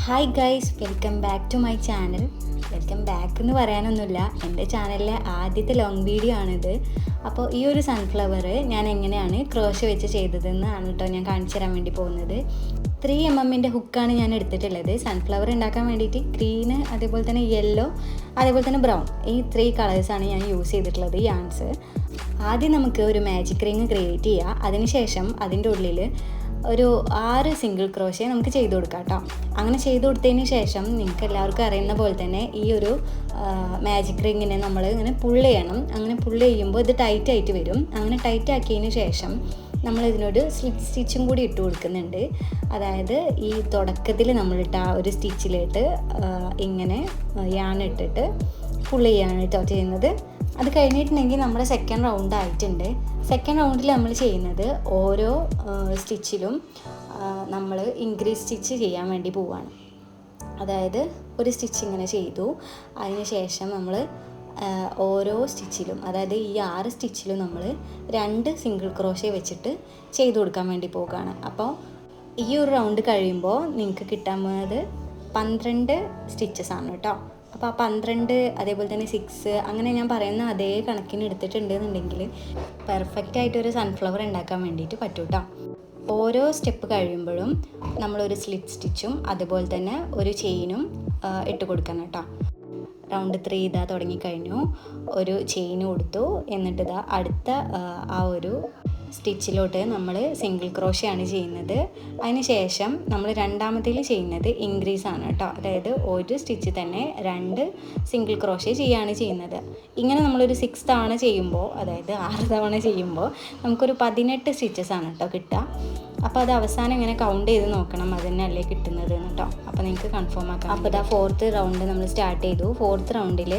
Hi guys, welcome back to my channel. Welcome back എന്ന് പറയാനൊന്നുമില്ല, എൻ്റെ ചാനലിലെ ആദ്യത്തെ ലോങ് വീഡിയോ ആണിത്. അപ്പോൾ ഈ ഒരു സൺഫ്ലവർ ഞാൻ എങ്ങനെയാണ് ക്രോഷ വെച്ച് ചെയ്തതെന്നാണ് കേട്ടോ ഞാൻ കാണിച്ചു തരാൻ വേണ്ടി പോകുന്നത്. 3mm ഹുക്കാണ് ഞാൻ എടുത്തിട്ടുള്ളത്. സൺഫ്ലവർ ഉണ്ടാക്കാൻ വേണ്ടിയിട്ട് ഗ്രീന്, അതേപോലെ തന്നെ യെല്ലോ, അതേപോലെ തന്നെ ബ്രൗൺ, ഈ 3 കളേഴ്സാണ് ഞാൻ യൂസ് ചെയ്തിട്ടുള്ളത് യാൺസ്. ആദ്യം നമുക്ക് ഒരു മാജിക് റിങ് ക്രിയേറ്റ് ചെയ്യുക. അതിനുശേഷം അതിൻ്റെ ഉള്ളിൽ ഒരു 6 സിംഗിൾ ക്രോഷേ നമുക്ക് ചെയ്ത് കൊടുക്കാം കേട്ടോ. അങ്ങനെ ചെയ്ത് കൊടുത്തതിന് ശേഷം നിങ്ങൾക്ക് എല്ലാവർക്കും അറിയുന്ന പോലെ തന്നെ ഈ ഒരു മാജിക് റിങ്ങിനെ നമ്മൾ ഇങ്ങനെ പുള്ള് ചെയ്യണം. അങ്ങനെ പുള്ള് ചെയ്യുമ്പോൾ ഇത് ടൈറ്റ് ആയിട്ട് വരും. അങ്ങനെ ടൈറ്റ് ആക്കിയതിന് ശേഷം നമ്മൾ ഇതിനൊരു സ്ലിപ്പ് സ്റ്റിച്ചും കൂടി ഇട്ട് കൊടുക്കുന്നുണ്ട്. അതായത് ഈ തുടക്കത്തിൽ നമ്മളിട്ട ആ ഒരു സ്റ്റിച്ചിലിട്ട് ഇങ്ങനെ യാൺ ഇട്ടിട്ട് പുള്ള് ചെയ്യാണ് കേട്ടോ ചെയ്യുന്നത്. അത് കഴിഞ്ഞിട്ടുണ്ടെങ്കിൽ നമ്മുടെ സെക്കൻഡ് റൗണ്ട് ആയിട്ടുണ്ട്. സെക്കൻഡ് റൗണ്ടിൽ നമ്മൾ ചെയ്യുന്നത് ഓരോ സ്റ്റിച്ചിലും നമ്മൾ ഇൻക്രീസ് സ്റ്റിച്ച് ചെയ്യാൻ വേണ്ടി പോവുകയാണ്. അതായത് ഒരു സ്റ്റിച്ച് ഇങ്ങനെ ചെയ്തു, അതിന് ശേഷം നമ്മൾ ഓരോ സ്റ്റിച്ചിലും, അതായത് ഈ 6 സ്റ്റിച്ചിലും നമ്മൾ 2 സിംഗിൾ ക്രോഷേ വെച്ചിട്ട് ചെയ്ത് കൊടുക്കാൻ വേണ്ടി പോവുകയാണ്. അപ്പോൾ ഈ ഒരു റൗണ്ട് കഴിയുമ്പോൾ നിങ്ങൾക്ക് കിട്ടാൻ പോകുന്നത് 12 സ്റ്റിച്ചസ് ആണ് കേട്ടോ. അപ്പോൾ ആ 12, അതേപോലെ തന്നെ 6, അങ്ങനെ ഞാൻ പറയുന്ന അതേ കണക്കിന് എടുത്തിട്ടുണ്ട് എന്നുണ്ടെങ്കിൽ പെർഫെക്റ്റ് ആയിട്ടൊരു സൺഫ്ലവർ ഉണ്ടാക്കാൻ വേണ്ടിയിട്ട് പറ്റും കേട്ടോ. ഓരോ സ്റ്റെപ്പ് കഴിയുമ്പോഴും നമ്മളൊരു സ്ലിപ്പ് സ്റ്റിച്ചും അതുപോലെ തന്നെ ഒരു ചെയിനും ഇട്ട് കൊടുക്കണം കേട്ടോ. റൗണ്ട് 3 ഇതാ തുടങ്ങിക്കഴിഞ്ഞു. ഒരു ചെയിൻ കൊടുത്തു, എന്നിട്ട് ഇതാ അടുത്ത ആ ഒരു സ്റ്റിച്ചിലോട്ട് നമ്മൾ സിംഗിൾ ക്രോഷയാണ് ചെയ്യുന്നത്. അതിന് ശേഷം നമ്മൾ രണ്ടാമത്തേൽ ചെയ്യുന്നത് ഇൻക്രീസ് ആണ് കേട്ടോ. അതായത് ഒരു സ്റ്റിച്ച് തന്നെ 2 സിംഗിൾ ക്രോഷേ ചെയ്യുകയാണ് ചെയ്യുന്നത്. ഇങ്ങനെ നമ്മളൊരു 6 തവണ ചെയ്യുമ്പോൾ, അതായത് 6 തവണ ചെയ്യുമ്പോൾ നമുക്കൊരു 18 സ്റ്റിച്ചസ് ആണ് കേട്ടോ കിട്ടുക. അപ്പോൾ അത് അവസാനം ഇങ്ങനെ കൗണ്ട് ചെയ്ത് നോക്കണം, അത് തന്നെയല്ലേ കിട്ടുന്നത് കേട്ടോ. അപ്പോൾ നിങ്ങൾക്ക് കൺഫേം ആക്കാം. അപ്പോൾ ഇതാ 4th റൗണ്ട് നമ്മൾ സ്റ്റാർട്ട് ചെയ്തു. 4th റൗണ്ടിൽ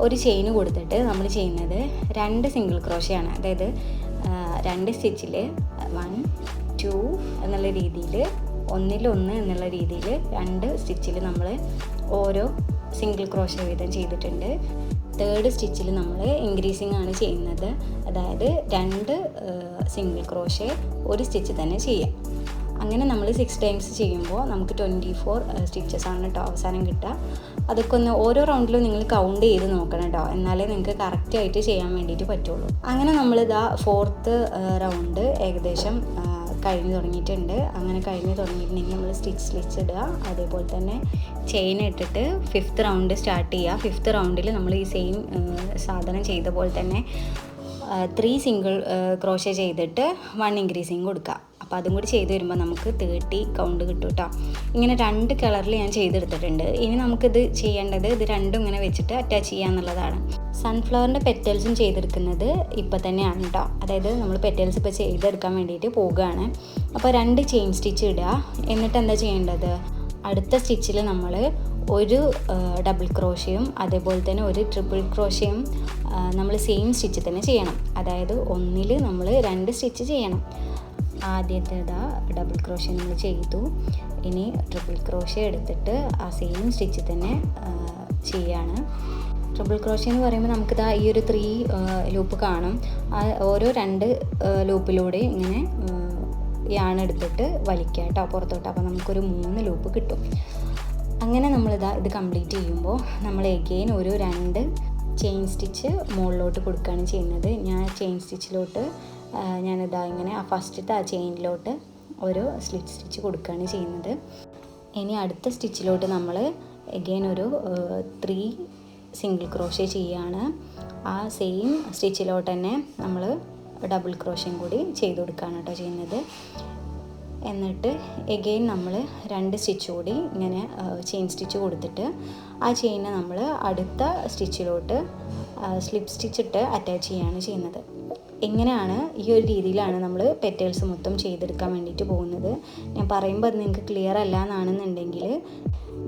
ഒരു ചെയിൻ കൊടുത്തിട്ട് നമ്മൾ ചെയ്യുന്നത് 2 സിംഗിൾ ക്രോഷയാണ്. അതായത് 2 സ്റ്റിച്ചിൽ 1 2 എന്നുള്ള രീതിയിൽ, 1 1 എന്നുള്ള രീതിയിൽ 2 സ്റ്റിച്ചിൽ നമ്മൾ ഓരോ സിംഗിൾ ക്രോഷ വീതം ചെയ്തിട്ടുണ്ട്. 3rd സ്റ്റിച്ചിൽ നമ്മൾ ഇൻക്രീസിങ് ആണ് ചെയ്യുന്നത്. അതായത് 2 സിംഗിൾ ക്രോഷേ ഒരു സ്റ്റിച്ച് തന്നെ ചെയ്യാം. അങ്ങനെ നമ്മൾ 6 ടൈംസ് ചെയ്യുമ്പോൾ നമുക്ക് 24 സ്റ്റിച്ചസ് ആണ് കേട്ടോ അവസാനം കിട്ടുക. അതൊക്കെ ഒന്ന് ഓരോ റൗണ്ടിലും നിങ്ങൾ കൗണ്ട് ചെയ്ത് നോക്കണം കേട്ടോ, എന്നാലേ നിങ്ങൾക്ക് കറക്റ്റായിട്ട് ചെയ്യാൻ വേണ്ടിയിട്ട് പറ്റുള്ളൂ. അങ്ങനെ നമ്മളിതാ 4th റൗണ്ട് ഏകദേശം കഴിഞ്ഞ് തുടങ്ങിയിട്ടുണ്ട്. അങ്ങനെ കഴിഞ്ഞ് തുടങ്ങിയിട്ടുണ്ടെങ്കിൽ നമ്മൾ സ്റ്റിച്ച് ഇടുക, അതേപോലെ തന്നെ ചെയിൻ ഇട്ടിട്ട് 5th റൗണ്ട് സ്റ്റാർട്ട് ചെയ്യുക. 5th റൗണ്ടിൽ നമ്മൾ ഈ സെയിം സാധനം ചെയ്ത പോലെ തന്നെ 3 സിംഗിൾ ക്രോഷേ ചെയ്തിട്ട് 1 ഇൻക്രീസിങ് കൊടുക്കുക. അപ്പോൾ അതും കൂടി ചെയ്ത് വരുമ്പോൾ നമുക്ക് 30 കൗണ്ട് കിട്ടും കേട്ടോ. ഇങ്ങനെ 2 കളറിൽ ഞാൻ ചെയ്തെടുത്തിട്ടുണ്ട്. ഇനി നമുക്കിത് ചെയ്യേണ്ടത് ഇത് രണ്ടും ഇങ്ങനെ വെച്ചിട്ട് അറ്റാച്ച് ചെയ്യുക എന്നുള്ളതാണ്. സൺഫ്ലവറിൻ്റെ പെറ്റൽസും ചെയ്തെടുക്കുന്നത് ഇപ്പോൾ തന്നെയാണ് കേട്ടോ. അതായത് നമ്മൾ പെറ്റൽസ് ഇപ്പോൾ ചെയ്തെടുക്കാൻ വേണ്ടിയിട്ട് പോവുകയാണ്. അപ്പോൾ 2 ചെയിൻ സ്റ്റിച്ച് ഇടുക. എന്നിട്ട് എന്താ ചെയ്യേണ്ടത്, അടുത്ത സ്റ്റിച്ചിൽ നമ്മൾ ഒരു ഡബിൾ ക്രോഷയും അതേപോലെ തന്നെ ഒരു ട്രിപ്പിൾ ക്രോഷയും നമ്മൾ സെയിം സ്റ്റിച്ച് തന്നെ ചെയ്യണം. അതായത് ഒന്നിൽ നമ്മൾ 2 സ്റ്റിച്ച് ചെയ്യണം. ആദ്യത്തേതാ ഡബിൾ ക്രോഷ നമ്മൾ ചെയ്തു. ഇനി ട്രിപ്പിൾ ക്രോഷ എടുത്തിട്ട് ആ സെയിം സ്റ്റിച്ച് തന്നെ ചെയ്യാണ്. ട്രിപ്പിൾ ക്രോഷ എന്ന് പറയുമ്പോൾ നമുക്കിതാ ഈ ഒരു 3 ലൂപ്പ് കാണും. ഓരോ 2 ലൂപ്പിലൂടെ ഇങ്ങനെ യാണെടുത്തിട്ട് വലിക്കുക കേട്ടോ പുറത്തോട്ട്. അപ്പോൾ നമുക്കൊരു 3 ലൂപ്പ് കിട്ടും. അങ്ങനെ നമ്മളിതാ ഇത് കംപ്ലീറ്റ് ചെയ്യുമ്പോൾ നമ്മൾ എഗെയിൻ ഒരു 2 ചെയിൻ സ്റ്റിച്ച് മുകളിലോട്ട് കൊടുക്കുകയാണ് ചെയ്യുന്നത്. ഞാൻ ചെയിൻ സ്റ്റിച്ചിലോട്ട് ഞാനിതാ ഇങ്ങനെ ആ ഫസ്റ്റത്തെ ആ ചെയിനിലോട്ട് ഒരു സ്ലിറ്റ് സ്റ്റിച്ച് കൊടുക്കുകയാണ് ചെയ്യുന്നത്. ഇനി അടുത്ത സ്റ്റിച്ചിലോട്ട് നമ്മൾ എഗെയിൻ ഒരു 3 സിംഗിൾ ക്രോഷേ ചെയ്യുകയാണ്. ആ സെയിം സ്റ്റിച്ചിലോട്ട് തന്നെ നമ്മൾ ഡബിൾ ക്രോഷയും കൂടി ചെയ്ത് കൊടുക്കുകയാണ് കേട്ടോ ചെയ്യുന്നത്. എന്നിട്ട് എഗെയിൻ നമ്മൾ 2 സ്റ്റിച്ച് കൂടി ഇങ്ങനെ ചെയിൻ സ്റ്റിച്ച് കൊടുത്തിട്ട് ആ ചെയിനെ നമ്മൾ അടുത്ത സ്റ്റിച്ചിലോട്ട് സ്ലിപ്പ് സ്റ്റിച്ചിട്ട് അറ്റാച്ച് ചെയ്യുകയാണ് ചെയ്യുന്നത്. ഇങ്ങനെയാണ്, ഈ ഒരു രീതിയിലാണ് നമ്മൾ പെറ്റൽസ് മൊത്തം ചെയ്തെടുക്കാൻ വേണ്ടിയിട്ട് പോകുന്നത്. ഞാൻ പറയുമ്പോൾ അത് നിങ്ങൾക്ക് ക്ലിയർ അല്ല എന്നാണെന്നുണ്ടെങ്കിൽ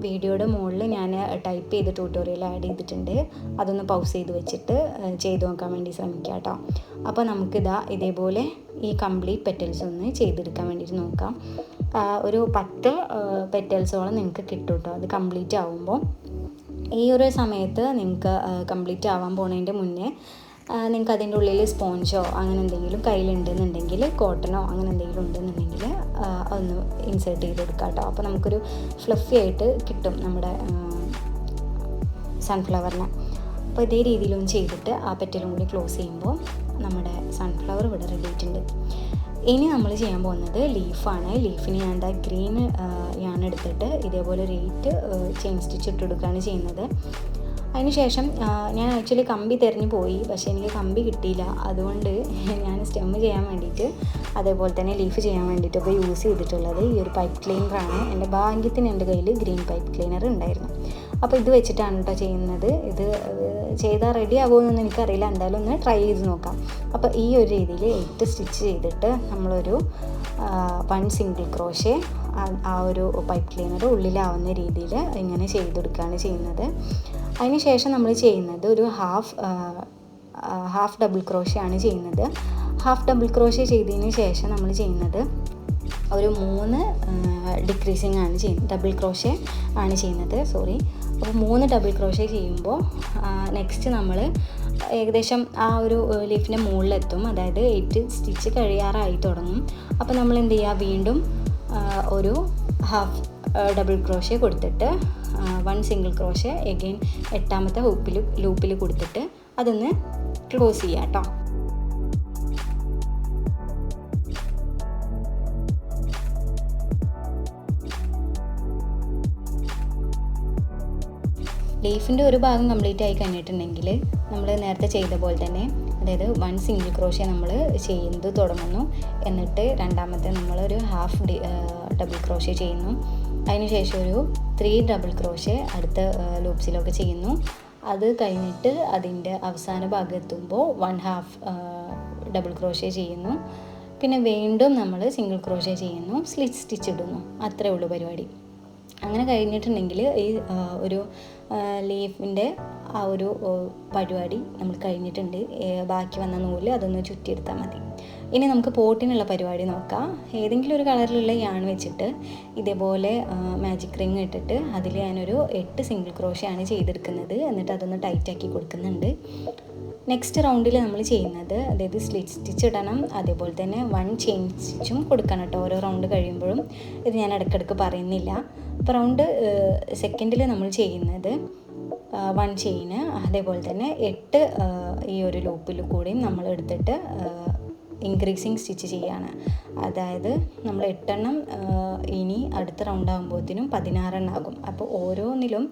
വീഡിയോയുടെ മുകളിൽ ഞാൻ ടൈപ്പ് ചെയ്ത് ട്യൂട്ടോറിയൽ ആഡ് ചെയ്തിട്ടുണ്ട്. അതൊന്ന് പൗസ് ചെയ്ത് വെച്ചിട്ട് ചെയ്ത് നോക്കാൻ വേണ്ടി ശ്രമിക്കുക കേട്ടോ. അപ്പോൾ നമുക്കിതാ ഇതേപോലെ ഈ കംപ്ലീറ്റ് പെറ്റൽസ് ഒന്ന് ചെയ്തെടുക്കാൻ വേണ്ടിയിട്ട് നോക്കാം. ഒരു 10 പെറ്റൽസോളം നിങ്ങൾക്ക് കിട്ടും കേട്ടോ അത് കംപ്ലീറ്റ് ആകുമ്പോൾ. ഈ ഒരു സമയത്ത് നിങ്ങൾക്ക് കംപ്ലീറ്റ് ആവാൻ പോണതിൻ്റെ മുന്നേ നിങ്ങൾക്ക് അതിൻ്റെ ഉള്ളിൽ സ്പോഞ്ചോ അങ്ങനെ എന്തെങ്കിലും കയ്യിലുണ്ടെന്നുണ്ടെങ്കിൽ കോട്ടനോ അങ്ങനെ എന്തെങ്കിലും ഉണ്ടെന്നുണ്ടെങ്കിൽ ഒന്ന് ഇൻസേർട്ട് ചെയ്ത് കൊടുക്കാം കേട്ടോ. അപ്പോൾ നമുക്കൊരു ഫ്ലഫി ആയിട്ട് കിട്ടും നമ്മുടെ സൺഫ്ലവറിനെ. അപ്പോൾ ഇതേ രീതിയിലൊന്ന് ചെയ്തിട്ട് ആ പെറ്റലും കൂടി ക്ലോസ് ചെയ്യുമ്പോൾ നമ്മുടെ സൺഫ്ലവർ ഇവിടെ റെഡി ആയിട്ടുണ്ട്. ഇനി നമ്മൾ ചെയ്യാൻ പോകുന്നത് ലീഫാണ്. ലീഫിന് ഞാൻ എന്താ ഗ്രീൻ യാൺ എടുത്തിട്ട് ഇതേപോലെ ഒരു 8 ചെയിൻ സ്റ്റിച്ച് ഇട്ട് കൊടുക്കുകയാണ് ചെയ്യുന്നത്. അതിനുശേഷം ഞാൻ ആക്ച്വലി കമ്പി തിരഞ്ഞു പോയി, പക്ഷേ എനിക്ക് കമ്പി കിട്ടിയില്ല. അതുകൊണ്ട് ഞാൻ സ്റ്റെം ചെയ്യാൻ വേണ്ടിയിട്ട് അതേപോലെ തന്നെ ലീഫ് ചെയ്യാൻ വേണ്ടിയിട്ടൊക്കെ യൂസ് ചെയ്തിട്ടുള്ളത് ഈ ഒരു പൈപ്പ് ക്ലീനറാണ്. എൻ്റെ ഭാഗ്യത്തിന് എൻ്റെ കയ്യിൽ ഗ്രീൻ പൈപ്പ് ക്ലീനർ ഉണ്ടായിരുന്നു. അപ്പോൾ ഇത് വെച്ചിട്ടാണ് കേട്ടോ ചെയ്യുന്നത്. ഇത് ചെയ്താൽ റെഡി ആകുമെന്നൊന്നും എനിക്കറിയില്ല, എന്തായാലും ഒന്ന് ട്രൈ ചെയ്ത് നോക്കാം. അപ്പോൾ ഈ ഒരു രീതിയിൽ 8 സ്റ്റിച്ച് ചെയ്തിട്ട് നമ്മളൊരു 1 സിംഗിൾ ക്രോഷേ ആ ഒരു പൈപ്പ് ക്ലീനർ ഉള്ളിലാവുന്ന രീതിയിൽ ഇങ്ങനെ ചെയ്തെടുക്കുകയാണ് ചെയ്യുന്നത്. അതിനുശേഷം നമ്മൾ ചെയ്യുന്നത് ഒരു ഹാഫ് ഡബിൾ ക്രോഷേ ആണ് ചെയ്യുന്നത്. ഹാഫ് ഡബിൾ ക്രോഷേ ചെയ്തതിന് ശേഷം നമ്മൾ ചെയ്യുന്നത് ഒരു 3 ഡിക്രീസിങ് ആണ് ചെയ്യുന്നത്, ഡബിൾ ക്രോഷേ ആണ് ചെയ്യുന്നത്. അപ്പോൾ 3 ഡബിൾ ക്രോഷേ ചെയ്യുമ്പോൾ നെക്സ്റ്റ് നമ്മൾ ഏകദേശം ആ ഒരു ലീഫിൻ്റെ മുകളിലെത്തും, അതായത് 8 സ്റ്റിച്ച് കഴിയാറായി തുടങ്ങും. അപ്പോൾ നമ്മൾ എന്ത് ചെയ്യുക, വീണ്ടും ഒരു ഹാഫ് ഡബിൾ ക്രോഷേ കൊടുത്തിട്ട് 1 സിംഗിൾ ക്രോഷേ എഗെയിൻ 8ാമത്തെ ലൂപ്പിൽ കൊടുത്തിട്ട് അതൊന്ന് ക്ലോസ് ചെയ്യാം കേട്ടോ. ലീഫിൻ്റെ ഒരു ഭാഗം കംപ്ലീറ്റ് ആയി കഴിഞ്ഞിട്ടുണ്ടെങ്കിൽ നമ്മൾ നേരത്തെ ചെയ്ത പോലെ തന്നെ, അതായത് 1 സിംഗിൾ ക്രോഷേ നമ്മൾ ചെയ്യുന്നത് തുടങ്ങുന്നു. എന്നിട്ട് രണ്ടാമത്തെ നമ്മളൊരു ഹാഫ് ഡബിൾ ക്രോഷേ ചെയ്യുന്നു. അതിനുശേഷം ഒരു 3 ഡബിൾ ക്രോഷേ അടുത്ത ലൂപ്സിലൊക്കെ ചെയ്യുന്നു. അത് കഴിഞ്ഞിട്ട് അതിൻ്റെ അവസാന ഭാഗം എത്തുമ്പോൾ 1/2 ഡബിൾ ക്രോഷേ ചെയ്യുന്നു. പിന്നെ വീണ്ടും നമ്മൾ സിംഗിൾ ക്രോഷേ ചെയ്യുന്നു, സ്ലിറ്റ് സ്റ്റിച്ച് ഇടുന്നു. അത്രേ ഉള്ളൂ പരിപാടി. അങ്ങനെ കഴിഞ്ഞിട്ടുണ്ടെങ്കിൽ ഈ ഒരു ലീഫിൻ്റെ ആ ഒരു പരിപാടി നമ്മൾ കഴിഞ്ഞിട്ടുണ്ട്. ബാക്കി വന്ന നൂല് അതൊന്ന് ചുറ്റിയെടുത്താൽ മതി. ഇനി നമുക്ക് പോട്ടിനുള്ള പരിപാടി നോക്കാം. ഏതെങ്കിലും ഒരു കളറിലുള്ള യാൺ വെച്ചിട്ട് ഇതേപോലെ മാജിക് റിങ് ഇട്ടിട്ട് അതിൽ ഞാനൊരു 8 സിംഗിൾ ക്രോഷേ ആണ് ചെയ്തെടുക്കുന്നത്. എന്നിട്ട് അതൊന്ന് ടൈറ്റാക്കി കൊടുക്കുന്നുണ്ട്. നെക്സ്റ്റ് റൗണ്ടിൽ നമ്മൾ ചെയ്യുന്നത്, അതായത് സ്ലിറ്റ് സ്റ്റിച്ച് ഇടണം, അതേപോലെ തന്നെ 1 ചെയിൻ സ്റ്റിച്ചും കൊടുക്കണം കേട്ടോ ഓരോ റൗണ്ട് കഴിയുമ്പോഴും. ഇത് ഞാൻ ഇടയ്ക്കിടയ്ക്ക് പറയുന്നില്ല. അപ്പോൾ റൗണ്ട് സെക്കൻഡിൽ നമ്മൾ ചെയ്യുന്നത് 1 ചെയിന്, അതേപോലെ തന്നെ 8 ഈ ഒരു ലൂപ്പിൽ കൂടിയും നമ്മൾ എടുത്തിട്ട് ഇൻക്രീസിങ് സ്റ്റിച്ച് ചെയ്യുകയാണ്. അതായത് നമ്മൾ 8 എണ്ണം ഇനി അടുത്ത റൗണ്ട് ആകുമ്പോഴത്തേനും 16 എണ്ണം ആകും. അപ്പോൾ ഓരോന്നിലും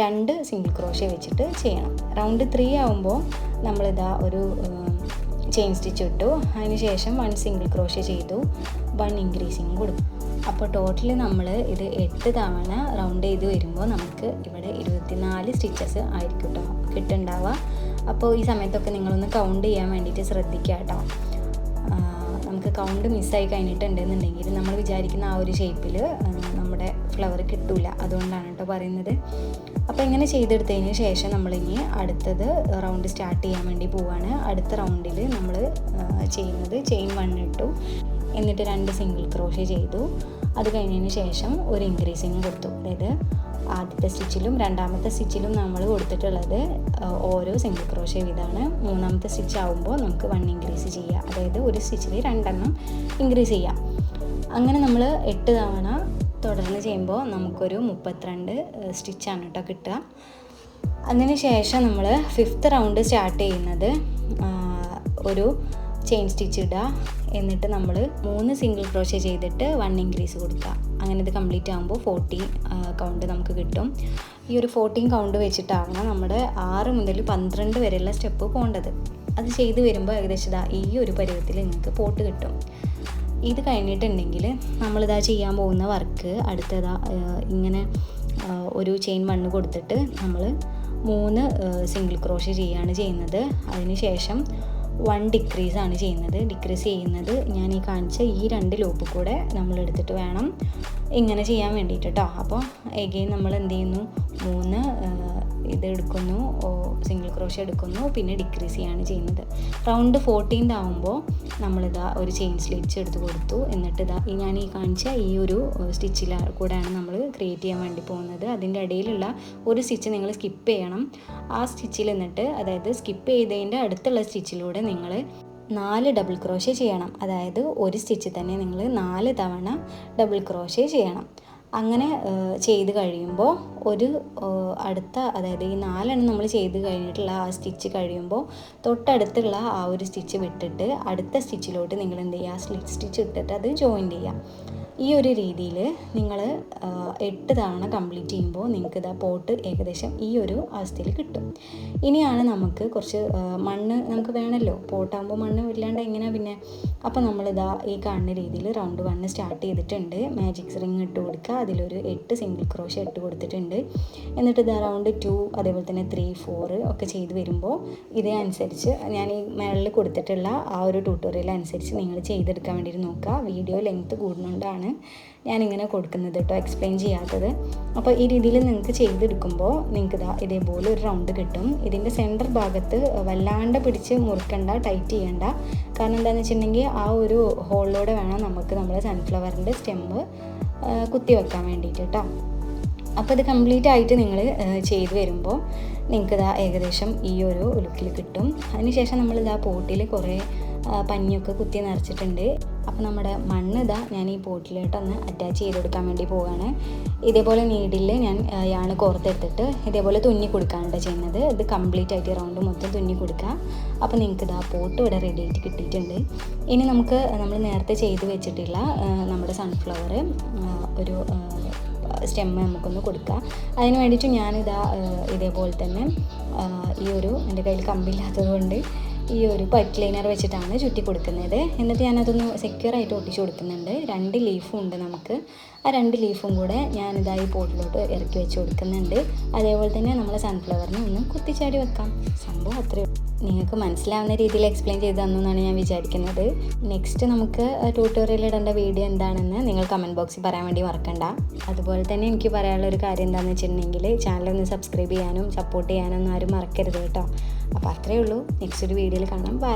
2 സിംഗിൾ ക്രോഷേ വെച്ചിട്ട് ചെയ്യണം. റൗണ്ട് 3 ആകുമ്പോൾ നമ്മളിതാ ഒരു ചെയിൻ സ്റ്റിച്ച് ഇട്ടു. അതിനുശേഷം 1 സിംഗിൾ ക്രോഷേ ചെയ്തു, 1 ഇൻക്രീസിങ് കൊടുക്കും. അപ്പോൾ ടോട്ടലി നമ്മൾ ഇത് 8 തവണ റൗണ്ട് ചെയ്ത് വരുമ്പോൾ നമുക്ക് ഇവിടെ 24 സ്റ്റിച്ചസ് ആയിരിക്കും കേട്ടോ കിട്ടുന്നുണ്ടാവുക. അപ്പോൾ ഈ സമയത്തൊക്കെ നിങ്ങളൊന്ന് കൗണ്ട് ചെയ്യാൻ വേണ്ടിയിട്ട് ശ്രദ്ധിക്കുക കേട്ടോ. നമുക്ക് കൗണ്ട് മിസ്സായി കഴിഞ്ഞിട്ടുണ്ടെന്നുണ്ടെങ്കിൽ നമ്മൾ വിചാരിക്കുന്ന ആ ഒരു ഷേപ്പിൽ നമ്മുടെ ഫ്ലവർ കിട്ടില്ല. അതുകൊണ്ടാണ് കേട്ടോ പറയുന്നത്. അപ്പോൾ ഇങ്ങനെ ചെയ്തെടുത്തതിന് ശേഷം നമ്മളിനി അടുത്തത് റൗണ്ട് സ്റ്റാർട്ട് ചെയ്യാൻ വേണ്ടി പോവുകയാണ്. അടുത്ത റൗണ്ടിൽ നമ്മൾ ചെയ്യുന്നത് ചെയിൻ 1 ഇട്ടു, എന്നിട്ട് 2 സിംഗിൾ ക്രോഷേ ചെയ്തു. അത് കഴിഞ്ഞതിന് ശേഷം ഒരു ഇൻക്രീസിങ് കൊടുത്തു. അതായത് ആദ്യത്തെ സ്റ്റിച്ചിലും രണ്ടാമത്തെ സ്റ്റിച്ചിലും നമ്മൾ കൊടുത്തിട്ടുള്ളത് ഓരോ സിംഗിൾ ക്രോഷേ വീതമാണ്. 3ാമത്തെ സ്റ്റിച്ച് ആകുമ്പോൾ നമുക്ക് 1 ഇൻക്രീസ് ചെയ്യാം, അതായത് ഒരു സ്റ്റിച്ചിൽ 2 എണ്ണം ഇൻക്രീസ് ചെയ്യാം. അങ്ങനെ നമ്മൾ 8 തവണ തുടർന്ന് ചെയ്യുമ്പോൾ നമുക്കൊരു 32 സ്റ്റിച്ചാണ് കേട്ടോ കിട്ടുക. അതിന് ശേഷം നമ്മൾ 5th റൗണ്ട് സ്റ്റാർട്ട് ചെയ്യുന്നത് ഒരു ചെയിൻ സ്റ്റിച്ച് ഇടുക, എന്നിട്ട് നമ്മൾ 3 സിംഗിൾ ക്രോഷേ ചെയ്തിട്ട് 1 ഇൻക്രീസ് കൊടുക്കുക. അങ്ങനെ ഇത് കംപ്ലീറ്റ് ആകുമ്പോൾ 14 കൗണ്ട് നമുക്ക് കിട്ടും. ഈ ഒരു 14 കൗണ്ട് വെച്ചിട്ടാണ് നമ്മുടെ 6 മുതൽ 12 വരെയുള്ള സ്റ്റെപ്പ് പോകേണ്ടത്. അത് ചെയ്ത് വരുമ്പോൾ ഏകദേശം ഈ ഒരു പരുവത്തിൽ നിങ്ങൾക്ക് പോട്ട് കിട്ടും. ഇത് കഴിഞ്ഞിട്ടുണ്ടെങ്കിൽ നമ്മളിതാ ചെയ്യാൻ പോകുന്ന വർക്ക് അടുത്തതാ ഇങ്ങനെ ഒരു ചെയിൻ 1 കൊടുത്തിട്ട് നമ്മൾ 3 സിംഗിൾ ക്രോഷേ ചെയ്യുകയാണ് ചെയ്യുന്നത്. അതിന് ശേഷം 1 ഡിക്രീസ് ആണ് ചെയ്യുന്നത്. ഡിക്രീസ് ചെയ്യുന്നത് ഞാൻ ഈ കാണിച്ച ഈ 2 ലൂപ്പ് കൂടെ നമ്മൾ എടുത്തിട്ട് വേണം ഇങ്ങനെ ചെയ്യാൻ വേണ്ടിയിട്ട് കേട്ടോ. അപ്പോൾ എഗെയിൻ നമ്മൾ എന്ത് ചെയ്യുന്നു, 3 ഇത് എടുക്കുന്നു, സിംഗിൾ ക്രോഷേ എടുക്കുന്നു, പിന്നെ ഡിക്രീസ് ചെയ്യാണ് ചെയ്യുന്നത്. റൗണ്ട് 14 ആകുമ്പോൾ നമ്മളിതാ ഒരു ചെയിൻ സ്ലിച്ച് എടുത്ത് കൊടുത്തു. എന്നിട്ട് ഇതാ ഞാൻ ഈ കാണിച്ച ഈ ഒരു സ്റ്റിച്ചിൽ കൂടെയാണ് നമ്മൾ ക്രിയേറ്റ് ചെയ്യാൻ വേണ്ടി പോകുന്നത്. അതിൻ്റെ ഇടയിലുള്ള ഒരു സ്റ്റിച്ച് നിങ്ങൾ സ്കിപ്പ് ചെയ്യണം. ആ സ്റ്റിച്ചിൽ നിന്നിട്ട്, അതായത് സ്കിപ്പ് ചെയ്തതിൻ്റെ അടുത്തുള്ള സ്റ്റിച്ചിലൂടെ നിങ്ങൾ 4 ഡബിൾ ക്രോഷ്യ ചെയ്യണം. അതായത് ഒരു സ്റ്റിച്ച് തന്നെ നിങ്ങൾ 4 തവണ ഡബിൾ ക്രോഷ്യ ചെയ്യണം. അങ്ങനെ ചെയ്ത് കഴിയുമ്പോൾ അതായത് ഈ 4 നമ്മൾ ചെയ്ത് കഴിഞ്ഞിട്ടുള്ള ആ സ്റ്റിച്ച് കഴിയുമ്പോൾ തൊട്ടടുത്തുള്ള ആ ഒരു സ്റ്റിച്ച് വിട്ടിട്ട് അടുത്ത സ്റ്റിച്ചിലോട്ട് നിങ്ങൾ എന്ത് ചെയ്യുക, സ്ലിറ്റ് സ്റ്റിച്ച് ഇട്ടിട്ട് അത് ജോയിൻ ചെയ്യുക. ഈ ഒരു രീതിയിൽ നിങ്ങൾ 8 തവണ കംപ്ലീറ്റ് ചെയ്യുമ്പോൾ നിങ്ങൾക്ക് ഇതാ പോട്ട് ഏകദേശം ഈ ഒരു അവസ്ഥയിൽ കിട്ടും. ഇനിയാണ് നമുക്ക് കുറച്ച് മണ്ണ് നമുക്ക് വേണമല്ലോ, പോട്ടാകുമ്പോൾ മണ്ണ് ഇല്ലാണ്ട് എങ്ങനെയാണ് പിന്നെ. അപ്പോൾ നമ്മളിതാ ഈ കാണുന്ന രീതിയിൽ റൗണ്ട് 1 സ്റ്റാർട്ട് ചെയ്തിട്ടുണ്ട്. മാജിക് റിങ് ഇട്ട് കൊടുക്കുക, അതിലൊരു 8 സിംഗിൾ ക്രോഷ്യ ഇട്ട് കൊടുത്തിട്ടുണ്ട്. എന്നിട്ട് ഇതാ റൗണ്ട് 2 അതേപോലെ തന്നെ 3, 4 ഒക്കെ ചെയ്ത് വരുമ്പോൾ ഇതേ അനുസരിച്ച് ഞാൻ ഈ മേളിൽ കൊടുത്തിട്ടുള്ള ആ ഒരു ട്യൂട്ടോറിയൽ അനുസരിച്ച് നിങ്ങൾ ചെയ്തെടുക്കാൻ വേണ്ടിയിട്ട് നോക്കുക. വീഡിയോ ലെങ്ത്ത് കൂടുന്നതുകൊണ്ടാണ് ഞാനിങ്ങനെ കൊടുക്കുന്നത് കേട്ടോ, എക്സ്പ്ലെയിൻ ചെയ്യാത്തത്. അപ്പോൾ ഈ രീതിയിൽ നിങ്ങൾക്ക് ചെയ്തെടുക്കുമ്പോൾ നിങ്ങൾക്ക് ഇതേപോലെ ഒരു റൗണ്ട് കിട്ടും. ഇതിൻ്റെ സെൻറ്റർ ഭാഗത്ത് വല്ലാണ്ട് പിടിച്ച് മുറുക്കണ്ട, ടൈറ്റ് ചെയ്യണ്ട. കാരണം എന്താണെന്ന് വെച്ചിട്ടുണ്ടെങ്കിൽ ആ ഒരു ഹോളിലൂടെ വേണം നമുക്ക് നമ്മുടെ സൺഫ്ലവറിൻ്റെ സ്റ്റെമ്മ് കുത്തി വെക്കാൻ വേണ്ടിയിട്ട് കേട്ടോ. അപ്പോൾ ഇത് കംപ്ലീറ്റ് ആയിട്ട് നിങ്ങൾ ചെയ്ത് വരുമ്പോൾ നിങ്ങൾക്ക് ഏകദേശം ഈ ഒരു ലുക്കിൽ കിട്ടും. അതിനുശേഷം നമ്മളിതാ പോട്ടിൽ കുറേ പഞ്ഞൊക്കെ കുത്തി നിറച്ചിട്ടുണ്ട്. അപ്പോൾ നമ്മുടെ മണ്ണ് ഞാൻ ഈ പോട്ടിലോട്ടൊന്ന് അറ്റാച്ച് ചെയ്ത് കൊടുക്കാൻ വേണ്ടി പോവുകയാണ്. ഇതേപോലെ നീഡിൽ ഞാൻ യാണ് കോർത്തെടുത്തിട്ട് ഇതേപോലെ തുന്നി കൊടുക്കാനാണ് ചെയ്യുന്നത്. ഇത് കംപ്ലീറ്റ് ആയിട്ട് റൗണ്ട് മൊത്തം തുന്നി കൊടുക്കുക. അപ്പോൾ നിങ്ങൾക്ക് പോട്ട് ഇവിടെ റെഡി ആയിട്ട് കിട്ടിയിട്ടുണ്ട്. ഇനി നമ്മൾ നേരത്തെ ചെയ്ത് വെച്ചിട്ടുള്ള നമ്മുടെ സൺഫ്ലവർ ഒരു സ്റ്റെമ്മ് നമുക്കൊന്ന് കൊടുക്കുക. അതിന് വേണ്ടിയിട്ട് ഇതേപോലെ തന്നെ എൻ്റെ കയ്യിൽ കമ്പില്ലാത്തത് കൊണ്ട് ഈ ഒരു പൈപ്പ് ലൈനർ വെച്ചിട്ടാണ് ചുറ്റി കൊടുക്കുന്നത്. എന്നിട്ട് ഞാനതൊന്ന് സെക്യൂറായിട്ട് ഒട്ടിച്ച് കൊടുക്കുന്നുണ്ട്. 2 ലീഫും ഉണ്ട് നമുക്ക്. ആ 2 ലീഫും കൂടെ ഈ പോട്ടിലോട്ട് ഇറക്കി വെച്ച് കൊടുക്കുന്നുണ്ട്. അതേപോലെ തന്നെ നമ്മൾ സൺഫ്ലവറിന് ഒന്ന് കുത്തിച്ചാടി വെക്കാം. സംഭവം അത്രയും നിങ്ങൾക്ക് മനസ്സിലാവുന്ന രീതിയിൽ എക്സ്പ്ലെയിൻ ചെയ്ത് തന്നെന്നാണ് ഞാൻ വിചാരിക്കുന്നത്. നെക്സ്റ്റ് നമുക്ക് ട്യൂട്ടോറിയൽ ഇടേണ്ട വീഡിയോ എന്താണെന്ന് നിങ്ങൾ കമൻറ്റ് ബോക്സിൽ പറയാൻ വേണ്ടി മറക്കണ്ട. അതുപോലെ തന്നെ എനിക്ക് പറയാനുള്ള ഒരു കാര്യം എന്താണെന്ന് വെച്ചിട്ടുണ്ടെങ്കിൽ ചാനലൊന്ന് സബ്സ്ക്രൈബ് ചെയ്യാനും സപ്പോർട്ട് ചെയ്യാനൊന്നും ആരും മറക്കരുത് കേട്ടോ. അപ്പോൾ അത്രയേ ഉള്ളൂ. നെക്സ്റ്റ് ഒരു വീഡിയോയിൽ കാണാം. ബൈ.